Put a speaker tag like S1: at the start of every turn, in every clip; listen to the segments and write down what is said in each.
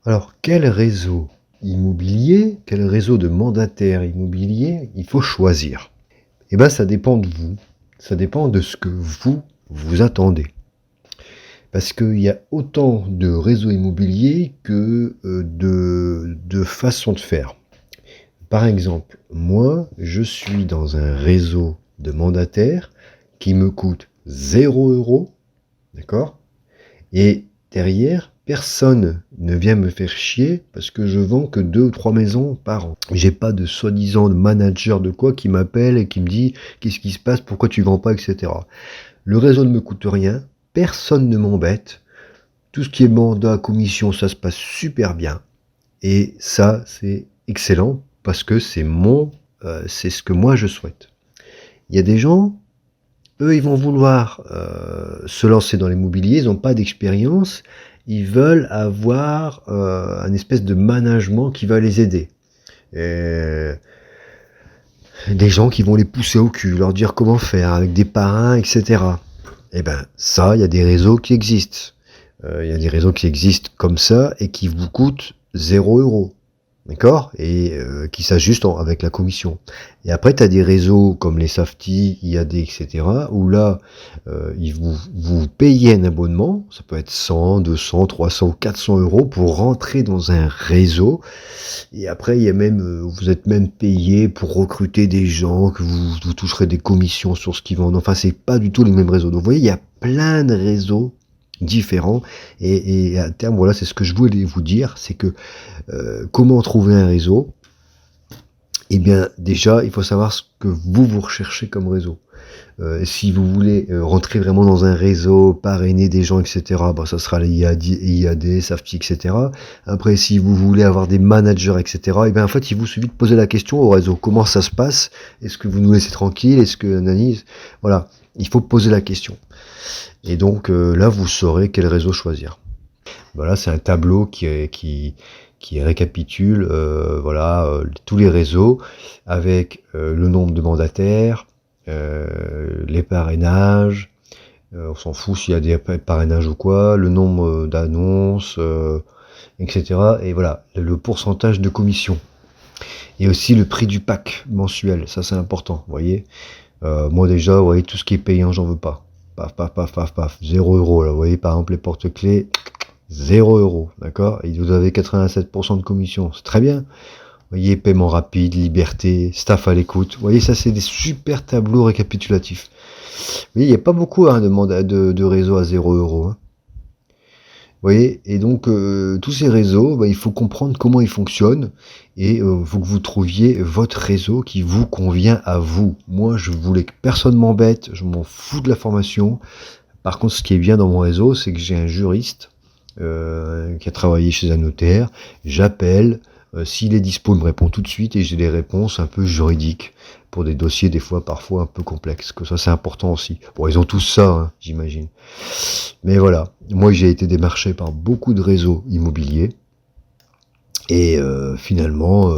S1: Alors, quel réseau immobilier, quel réseau de mandataires immobiliers il faut choisir? Eh ben, ça dépend de vous. Ça dépend de ce que vous attendez. Parce qu'il y a autant de réseaux immobiliers que de façons de faire. Par exemple, moi, je suis dans un réseau de mandataires qui me coûte 0 €, d'accord? Et derrière, personne ne vient me faire chier parce que je vends que 2 ou 3 maisons par an. J'ai pas de soi-disant manager de quoi qui m'appelle et qui me dit qu'est-ce qui se passe, pourquoi tu vends pas, etc. Le réseau ne me coûte rien, personne ne m'embête. Tout ce qui est mandat, commission, ça se passe super bien. Et ça, c'est excellent parce que c'est ce que moi je souhaite. Il y a des gens, eux, ils vont vouloir se lancer dans l'immobilier, ils n'ont pas d'expérience, ils veulent avoir un espèce de management qui va les aider. Et des gens qui vont les pousser au cul, leur dire comment faire, avec des parrains, etc. Eh ben, ça, il y a des réseaux qui existent. Il y a des réseaux qui existent comme ça et qui vous coûtent 0 €. D'accord? Et qui s'ajustent avec la commission. Et après, tu as des réseaux comme les Safety, IAD, etc., où là, vous payez un abonnement, ça peut être 100, 200, 300 ou 400 € pour rentrer dans un réseau. Et après, il y a même, vous êtes même payé pour recruter des gens, que vous toucherez des commissions sur ce qu'ils vendent. Enfin, c'est pas du tout les mêmes réseaux. Donc, vous voyez, il y a plein de réseaux différents et à terme, voilà, c'est ce que je voulais vous dire, c'est que comment trouver un réseau? Eh bien, déjà, il faut savoir ce que vous recherchez comme réseau. Si vous voulez rentrer vraiment dans un réseau, parrainer des gens, etc., bah, ça sera les IAD, Safety, etc. Après, si vous voulez avoir des managers, etc., eh bien, en fait, il vous suffit de poser la question au réseau. Comment ça se passe? Est-ce que vous nous laissez tranquille? Est-ce que analyse? Voilà, il faut poser la question. Et donc, là, vous saurez quel réseau choisir. Voilà, c'est un tableau qui récapitule tous les réseaux avec le nombre de mandataires, les parrainages, on s'en fout s'il y a des parrainages ou quoi, le nombre d'annonces, etc. Et voilà, le pourcentage de commission. Et aussi le prix du pack mensuel, ça c'est important, vous voyez. Moi déjà, vous voyez, tout ce qui est payant, j'en veux pas. Paf, paf, paf, paf, paf, 0 € là, vous voyez, par exemple les porte-clés, 0 €, d'accord? Et vous avez 87% de commission, c'est très bien. Vous voyez, paiement rapide, liberté, staff à l'écoute. Vous voyez, ça c'est des super tableaux récapitulatifs. Vous voyez, il n'y a pas beaucoup de réseaux à 0 €. Hein. Vous voyez, et donc tous ces réseaux, il faut comprendre comment ils fonctionnent et il faut que vous trouviez votre réseau qui vous convient à vous. Moi, je voulais que personne m'embête, je m'en fous de la formation. Par contre, ce qui est bien dans mon réseau, c'est que j'ai un juriste qui a travaillé chez un notaire. J'appelle, s'il est dispo, il me répond tout de suite et j'ai des réponses un peu juridiques pour des dossiers des fois parfois un peu complexes. Que ça, c'est important aussi. Bon, ils ont tous ça, hein, j'imagine. Mais voilà, moi j'ai été démarché par beaucoup de réseaux immobiliers et finalement,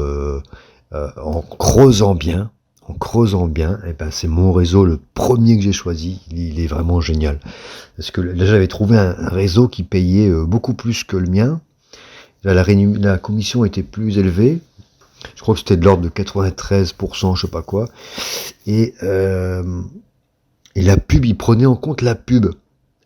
S1: en creusant bien, eh ben, c'est mon réseau, le premier que j'ai choisi. Il est vraiment génial. Parce que là, j'avais trouvé un réseau qui payait beaucoup plus que le mien. Là, la commission était plus élevée. Je crois que c'était de l'ordre de 93%, je sais pas quoi. Et la pub, il prenait en compte la pub.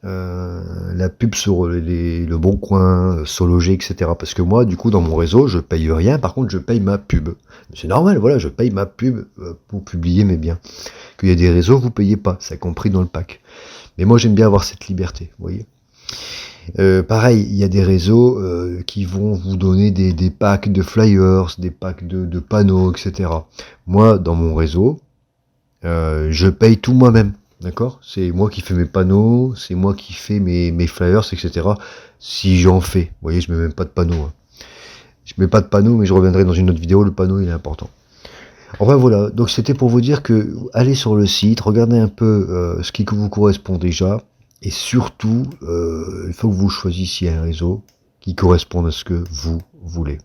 S1: La pub sur le Bon Coin, Sologer, etc. Parce que moi, du coup, dans mon réseau, je paye rien. Par contre, je paye ma pub. C'est normal, voilà, je paye ma pub pour publier mes biens. Qu'il y a des réseaux, vous payez pas. C'est compris dans le pack. Mais moi, j'aime bien avoir cette liberté, vous voyez. Pareil, il y a des réseaux qui vont vous donner des packs de flyers, des packs de panneaux, etc. Moi, dans mon réseau, je paye tout moi-même. D'accord? C'est moi qui fais mes panneaux, c'est moi qui fais mes flyers, etc. Si j'en fais. Vous voyez, je mets même pas de panneaux. Hein. Je mets pas de panneaux, mais je reviendrai dans une autre vidéo, le panneau il est important. Enfin voilà, donc c'était pour vous dire que allez sur le site, regardez un peu ce qui vous correspond déjà, et surtout, il faut que vous choisissiez un réseau qui corresponde à ce que vous voulez.